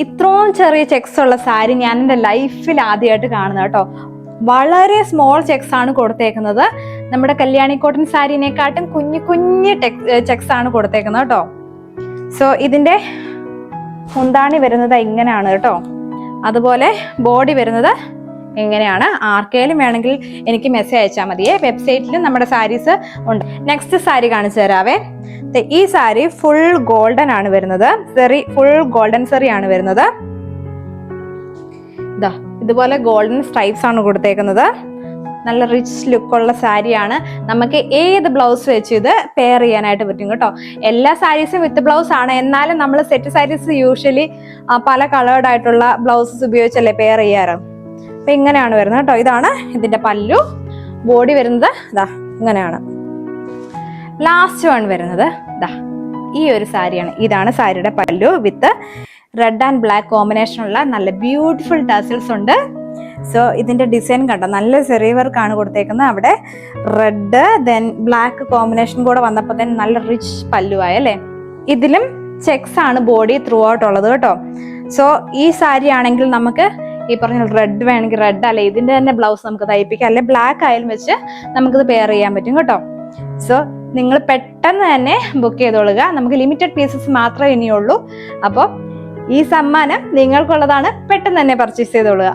ഇത്രയും ചെറിയ ചെക്സ് ഉള്ള സാരി ഞാൻ എൻ്റെ ലൈഫിൽ ആദ്യമായിട്ട് കാണുന്നത് കേട്ടോ. വളരെ സ്മോൾ ചെക്സ് ആണ് കൊടുത്തേക്കുന്നത്. നമ്മുടെ കല്യാണി കോട്ടൺ സാരിനെക്കാട്ടും കുഞ്ഞു കുഞ്ഞു ചെക്സ് ആണ് കൊടുത്തേക്കുന്നത് കേട്ടോ. സോ ഇതിന്റെ മുന്താണി വരുന്നത് ഇങ്ങനെയാണ് കേട്ടോ. അതുപോലെ ബോഡി വരുന്നത് എങ്ങനെയാണ്. ആർക്കെങ്കിലും വേണമെങ്കിൽ എനിക്ക് മെസ്സേജ് അയച്ചാൽ മതിയേ. വെബ്സൈറ്റിലും നമ്മുടെ സാരീസ് ഉണ്ട്. നെക്സ്റ്റ് സാരി കാണിച്ചു തരാവേ. ഈ സാരി ഫുൾ ഗോൾഡൻ ആണ് വരുന്നത്. ഫുൾ ഗോൾഡൻ സെറി ആണ് വരുന്നത്. ഇതാ ഇതുപോലെ ഗോൾഡൻ സ്ട്രൈപ്സ് ആണ് കൊടുത്തേക്കുന്നത്. നല്ല റിച്ച് ലുക്കുള്ള സാരിയാണ്. നമുക്ക് ഏത് ബ്ലൗസ് വെച്ച് ഇത് പെയർ ചെയ്യാനായിട്ട് പറ്റും കേട്ടോ. എല്ലാ സാരീസും വിത്ത് ബ്ലൗസ് ആണ്. എന്നാലും നമ്മൾ സെറ്റ് സാരീസ് യൂഷ്വലി പല കളേർഡ് ആയിട്ടുള്ള ബ്ലൗസസ് ഉപയോഗിച്ചല്ലേ പെയർ ചെയ്യാറ്. അപ്പൊ ഇങ്ങനെയാണ് വരുന്നത് കേട്ടോ. ഇതാണ് ഇതിന്റെ പല്ലു. ബോഡി വരുന്നത് ഇതാ ഇങ്ങനെയാണ്. ലാസ്റ്റ് വൺ വരുന്നത് ഇതാ ഈ ഒരു സാരിയാണ്. ഇതാണ് സാരിയുടെ പല്ലു വിത്ത് റെഡ് ആൻഡ് ബ്ലാക്ക് കോമ്പിനേഷനുള്ള നല്ല ബ്യൂട്ടിഫുൾ ടസൽസ് ഉണ്ട്. സോ ഇതിന്റെ ഡിസൈൻ കണ്ടോ, നല്ല ചെറിയ വർക്കാണ് കൊടുത്തേക്കുന്നത്. അവിടെ റെഡ് ദെൻ ബ്ലാക്ക് കോമ്പിനേഷൻ കൂടെ വന്നപ്പോൾ തന്നെ നല്ല റിച്ച് പല്ലുവായല്ലേ. ഇതിലും ചെക്സ് ആണ് ബോഡി ത്രൂ ഔട്ട് ഉള്ളത് കേട്ടോ. സോ ഈ സാരി ആണെങ്കിൽ നമുക്ക് ഈ പറഞ്ഞ റെഡ് വേണമെങ്കിൽ റെഡ്, അല്ലെ ഇതിന്റെ തന്നെ ബ്ലൗസ് നമുക്ക് തയ്പ്പിക്കാം, അല്ലെ ബ്ലാക്ക് ആയാലും വെച്ച് നമുക്കിത് പെയർ ചെയ്യാൻ പറ്റും കേട്ടോ. സോ നിങ്ങൾ പെട്ടെന്ന് തന്നെ ബുക്ക് ചെയ്തോളുക. നമുക്ക് ലിമിറ്റഡ് പീസസ് മാത്രമേ ഇനിയുള്ളൂ. അപ്പോൾ ഈ സമ്മാനം നിങ്ങൾക്കുള്ളതാണ്. പെട്ടെന്ന് തന്നെ പർച്ചേസ് ചെയ്തോളുക.